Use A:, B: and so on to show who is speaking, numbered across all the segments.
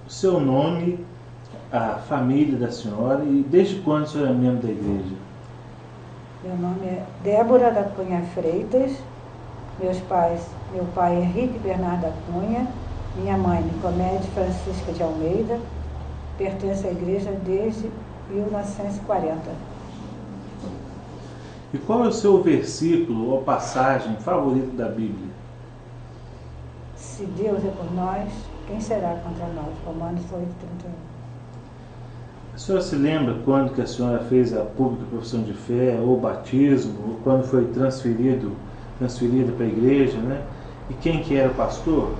A: o seu nome, a família da senhora e desde quando a senhora é membro da igreja?
B: Meu nome é Débora da Cunha Freitas, meu pai é Henrique Bernardo da Cunha, minha mãe Nicomédia Francisca de Almeida, pertence à igreja desde 1940.
A: E qual é o seu versículo ou passagem favorito da Bíblia?
B: Se Deus é por nós, quem será contra nós? Romanos 8:31.
A: A senhora se lembra quando que a senhora fez a pública profissão de fé, ou batismo, ou quando foi transferida para a igreja, né? E quem que era o pastor?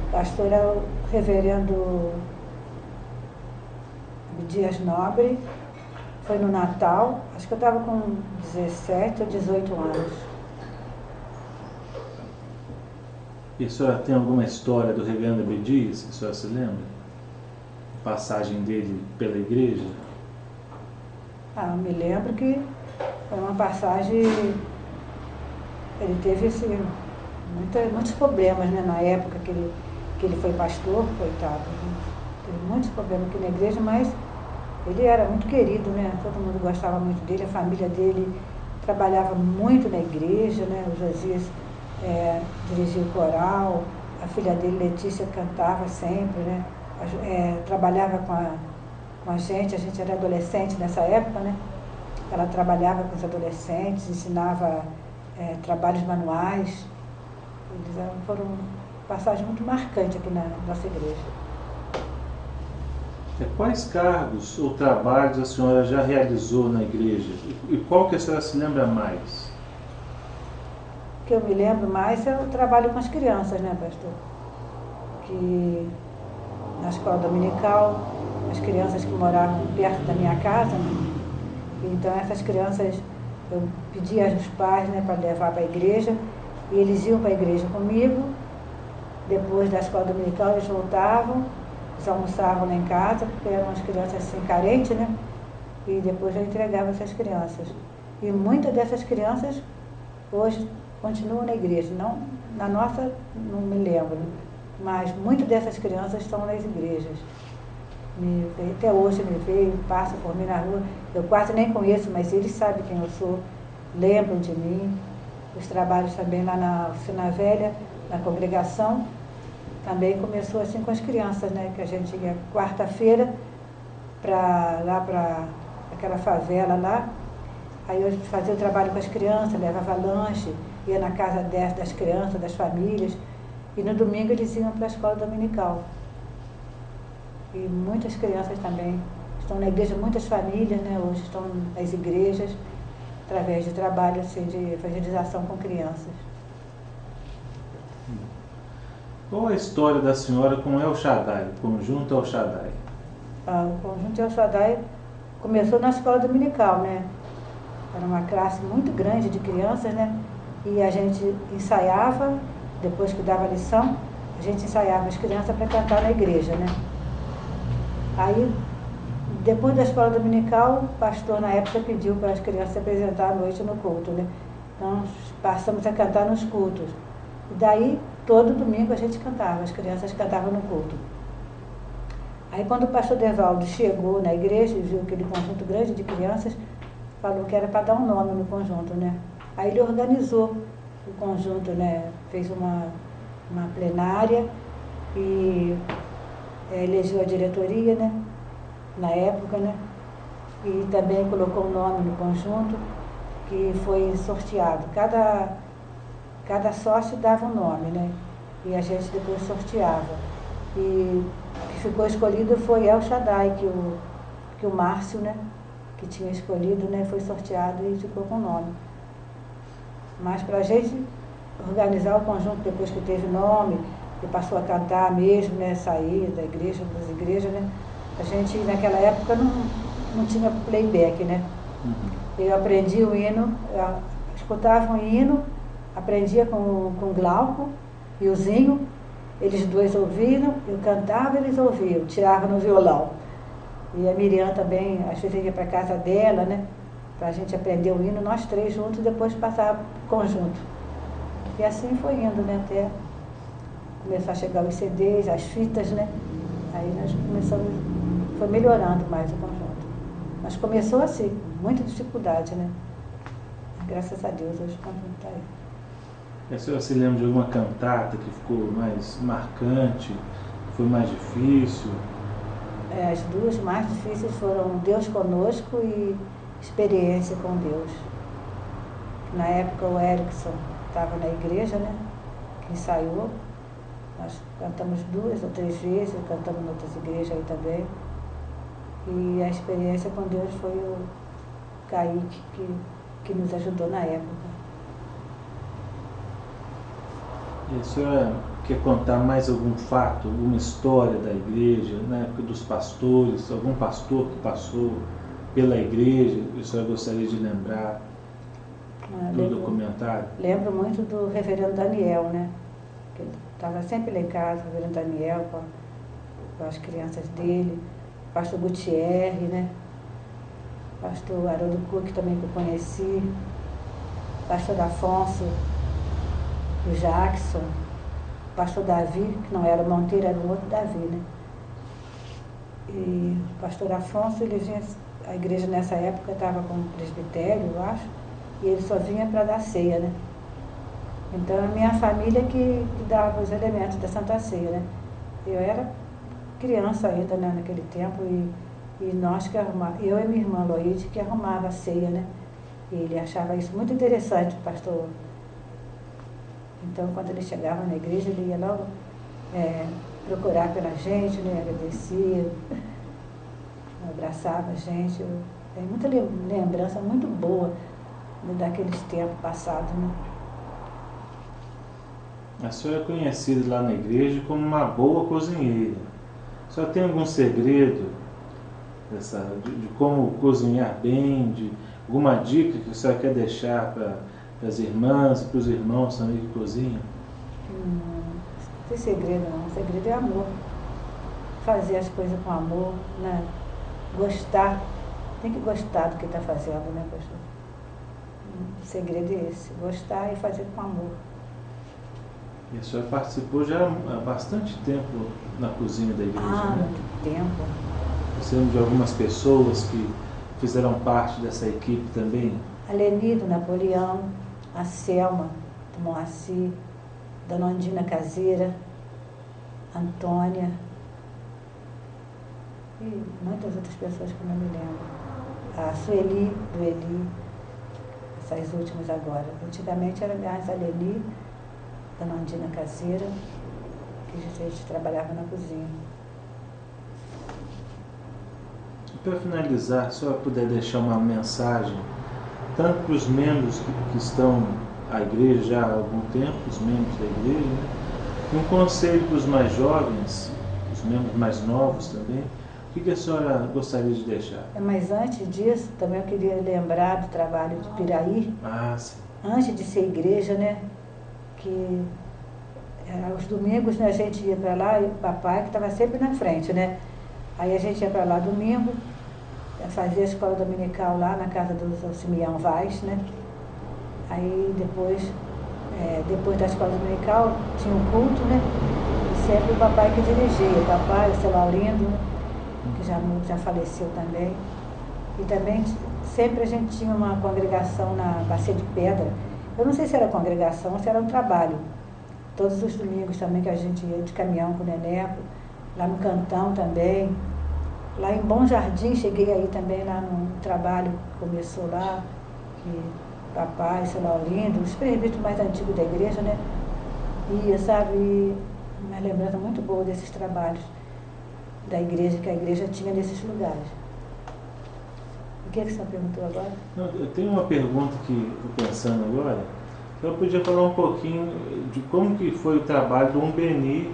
B: O pastor é o reverendo Dias Nobre, foi no Natal, acho que eu estava com 17 ou 18 anos.
A: E a senhora tem alguma história do reverendo Abdias, que a senhora se lembra? Passagem dele pela igreja?
B: Eu me lembro que foi uma passagem, ele teve assim, muitos problemas, né, na época que ele foi pastor, coitado. Né? Teve muitos problemas aqui na igreja, mas ele era muito querido, né? Todo mundo gostava muito dele, a família dele trabalhava muito na igreja, né? O Josias dirigia o coral, a filha dele, Letícia, cantava sempre, né? Trabalhava com a gente era adolescente nessa época, né? Ela trabalhava com os adolescentes, ensinava trabalhos manuais. Foram passagens muito marcantes aqui na nossa igreja.
A: Quais cargos ou trabalhos a senhora já realizou na igreja? E qual que a senhora se lembra mais?
B: O que eu me lembro mais é o trabalho com as crianças, né, pastor? Que na escola dominical, as crianças que moravam perto da minha casa, né? Então essas crianças, eu pedia aos pais, né, para levar para a igreja, e eles iam para a igreja comigo. Depois da escola dominical eles voltavam, eles almoçavam lá em casa, porque eram umas crianças assim carentes, né? E depois eu entregava essas crianças. E muitas dessas crianças hoje continuam na igreja. Não, na nossa, não me lembro, mas muitas dessas crianças estão nas igrejas. Até hoje me veem, passam por mim na rua. Eu quase nem conheço, mas eles sabem quem eu sou, lembram de mim. Os trabalhos também lá na Oficina Velha, na congregação, também começou assim com as crianças, né? Que a gente ia quarta-feira lá para aquela favela lá. Aí eu fazia o trabalho com as crianças, levava lanche, ia na casa das crianças, das famílias. E no domingo eles iam para a escola dominical. E muitas crianças também estão na igreja, muitas famílias, né? Hoje estão nas igrejas, através de trabalho assim, de evangelização com crianças.
A: Qual a história da senhora com El Shaddai, o conjunto El Shaddai?
B: O conjunto El Shaddai começou na escola dominical, né? Era uma classe muito grande de crianças, né? E a gente ensaiava, depois que dava lição, a gente ensaiava as crianças para cantar na igreja, né? Aí, depois da escola dominical, o pastor na época pediu para as crianças se apresentar à noite no culto, né? Então, passamos a cantar nos cultos. E daí, todo domingo a gente cantava, as crianças cantavam no culto. Aí, quando o pastor Devaldo chegou na igreja e viu aquele conjunto grande de crianças, falou que era para dar um nome no conjunto, né? Aí ele organizou o conjunto, né? Fez uma plenária e elegeu a diretoria, né? Na época, né? E também colocou um nome no conjunto que foi sorteado. Cada sócio dava um nome, né? E a gente depois sorteava. E o que ficou escolhido foi El Shaddai, que o Márcio, né? Que tinha escolhido, né? Foi sorteado e ficou com o nome. Mas para a gente organizar o conjunto depois que teve nome, e passou a cantar mesmo, né? Sair da igreja, das igrejas, né? A gente, naquela época, não tinha playback, né? Eu aprendi o hino, eu escutava um hino, aprendia com o Glauco e o Zinho, eles dois ouviram, eu cantava, eles ouviam, tirava no violão. E a Miriam também, às vezes ia para a casa dela, né? Para a gente aprender o hino, nós três juntos, depois passava conjunto. E assim foi indo, né? Até começar a chegar os CDs, as fitas, né? Aí nós começamos, foi melhorando mais o conjunto. Mas começou assim, com muita dificuldade, né? Graças a Deus hoje o conjunto está aí.
A: E a senhora se lembra de alguma cantata que ficou mais marcante, que foi mais difícil?
B: As duas mais difíceis foram Deus Conosco e Experiência com Deus. Na época o Erickson estava na igreja, né? Que ensaiou. Nós cantamos 2 ou 3 vezes, cantamos em outras igrejas aí também. E a experiência com Deus foi o Kaique que nos ajudou na época.
A: E a senhora quer contar mais algum fato, alguma história da igreja, na época dos pastores, algum pastor que passou pela igreja, que a senhora gostaria de lembrar do documentário?
B: Lembro muito do reverendo Daniel, né? Que ele estava sempre lá em casa, o reverendo Daniel, com as crianças dele, pastor Gutierre, né? Pastor Haroldo Cook também que eu conheci, pastor Afonso, o Jackson, pastor Davi, que não era o Monteiro, era um outro Davi, né? E o pastor Afonso, ele vinha, a igreja nessa época estava com um presbitério, eu acho, e ele só vinha para dar ceia, né? Então a minha família que dava os elementos da Santa Ceia, né? Eu era criança ainda, né, naquele tempo, e nós que arrumávamos, eu e minha irmã Loide, que arrumava a ceia, né? E ele achava isso muito interessante, pastor. Então, quando ele chegava na igreja, ele ia logo procurar pela gente, né? Agradecia, abraçava a gente. Tem muita lembrança muito boa, né, daqueles tempos passados, né?
A: A senhora é conhecida lá na igreja como uma boa cozinheira. A senhora tem algum segredo de como cozinhar bem, de alguma dica que a senhora quer deixar para as irmãs e para os irmãos também que cozinham?
B: Não tem segredo não, o segredo é amor. Fazer as coisas com amor, né? Gostar, tem que gostar do que está fazendo, né, pastor? O segredo é esse, gostar e fazer com amor.
A: E a senhora participou já há bastante tempo na cozinha da igreja, né?
B: Muito tempo.
A: Você lembra de algumas pessoas que fizeram parte dessa equipe também?
B: A Leni do Napoleão, a Selma do Moacir, Dona Ondina Caseira, a Antônia e muitas outras pessoas que eu não me lembro. A Sueli, do Eli, essas últimas agora. Antigamente era mais a Leni, Dona Ondina Caseira, que a gente trabalhava na cozinha.
A: Para finalizar, se a senhora puder deixar uma mensagem, tanto para os membros que estão à igreja já há algum tempo, os membros da igreja, né? E um conselho para os mais jovens, os membros mais novos também, o que a senhora gostaria de deixar?
B: Mas antes disso, também eu queria lembrar do trabalho de Piraí.
A: Ah, sim.
B: Antes de ser igreja, né? Que aos domingos, né, a gente ia para lá, e o papai que estava sempre na frente, né? Aí a gente ia para lá domingo, fazia a escola dominical lá na casa do Simeão Vaz, né? Aí depois da escola dominical tinha um culto, né? E sempre o papai que dirigia, o papai, o seu Laurindo, né? Que já faleceu também. E também sempre a gente tinha uma congregação na Bacia de Pedra. Eu não sei se era congregação ou se era um trabalho. Todos os domingos também que a gente ia de caminhão com o Neneco, lá no Cantão também. Lá em Bom Jardim, cheguei aí também lá no trabalho que começou lá, que papai, seu Laurindo, os presbíteros mais antigos da igreja, né? E, sabe, uma lembrança muito boa desses trabalhos da igreja, que a igreja tinha nesses lugares. O que é que você perguntou agora?
A: Não, eu tenho uma pergunta que estou pensando agora. Eu podia falar um pouquinho de como que foi o trabalho do Umbeni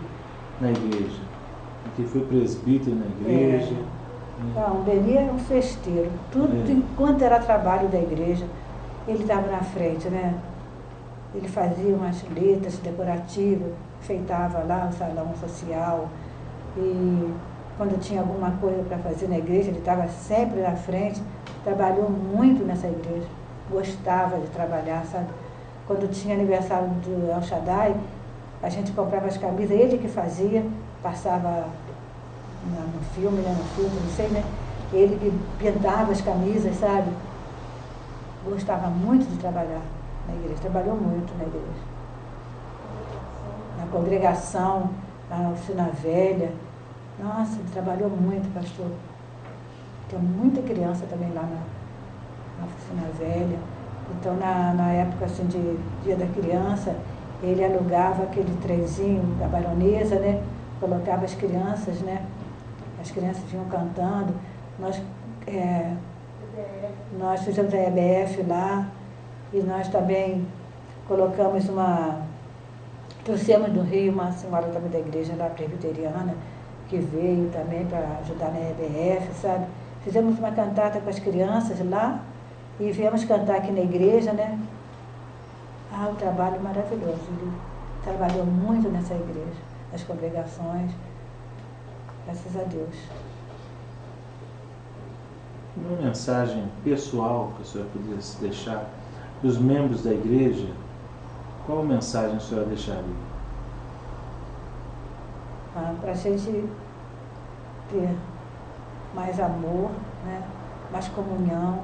A: na igreja, que foi presbítero na igreja.
B: O Umbeni era um festeiro. Tudo, enquanto era trabalho da igreja, ele estava na frente, né? Ele fazia umas letras decorativas, enfeitava lá o salão social. E quando tinha alguma coisa para fazer na igreja, ele estava sempre na frente. Trabalhou muito nessa igreja. Gostava de trabalhar, sabe? Quando tinha aniversário do El Shaddai, a gente comprava as camisas, ele que fazia, passava no filme, né? No filme, não sei, né? Ele que pintava as camisas, sabe? Gostava muito de trabalhar na igreja, trabalhou muito na igreja. Na congregação, na oficina velha. Nossa, ele trabalhou muito, pastor. Tem muita criança também lá na oficina velha. Então, na época assim, de Dia da Criança, ele alugava aquele trenzinho da Baronesa, né? Colocava as crianças, né? As crianças vinham cantando. Nós fizemos a EBF lá e nós também colocamos trouxemos do Rio uma senhora também da igreja lá presbiteriana, que veio também para ajudar na EBF, sabe? Fizemos uma cantata com as crianças lá e viemos cantar aqui na igreja, né? Ah, um trabalho maravilhoso. Ele trabalhou muito nessa igreja, nas congregações, graças a Deus.
A: Uma mensagem pessoal que a senhora pudesse deixar para os membros da igreja, qual mensagem a senhora deixaria?
B: Para a gente ter mais amor, né? Mais comunhão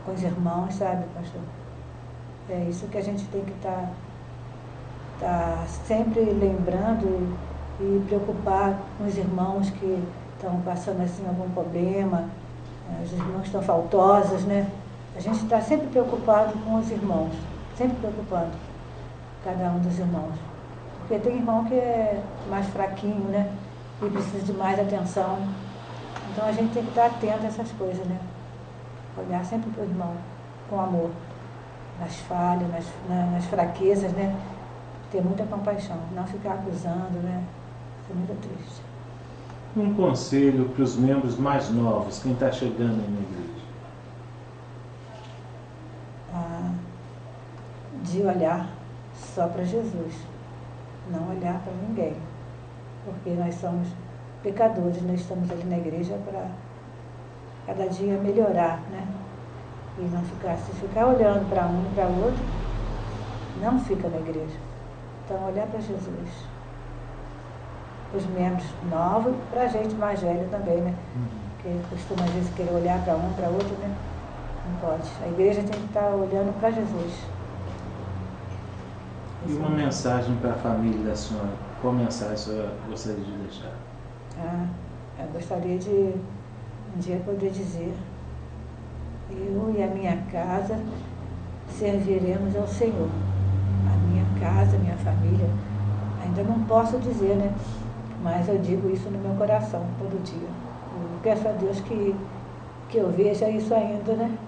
B: com os irmãos, sabe, pastor? É isso que a gente tem que tá sempre lembrando e preocupar com os irmãos que estão passando assim algum problema, os irmãos que estão faltosos, né? A gente está sempre preocupado com os irmãos, sempre preocupado, cada um dos irmãos. Porque tem irmão que é mais fraquinho, né? E precisa de mais atenção. Então a gente tem que estar atento a essas coisas, né? Olhar sempre para o irmão, com amor, nas falhas, nas fraquezas, né? Ter muita compaixão, não ficar acusando, né? Isso é muito triste.
A: Um conselho para os membros mais novos, quem está chegando aí na igreja?
B: De olhar só para Jesus, não olhar para ninguém. Porque nós somos pecadores, nós estamos ali na igreja para cada dia melhorar, né? E não se ficar olhando para um e para o outro, não fica na igreja. Então, olhar para Jesus. Os membros novos, para a gente mais velha também, né? Porque costuma às vezes querer olhar para um, para outro, né? Não pode. A igreja tem que estar olhando para Jesus.
A: E uma mensagem para a família da senhora? Qual mensagem a senhora gostaria de deixar?
B: Eu gostaria de um dia poder dizer: eu e a minha casa serviremos ao Senhor. A minha casa, a minha família, ainda não posso dizer, né? Mas eu digo isso no meu coração todo dia. Eu peço a Deus que eu veja isso ainda, né?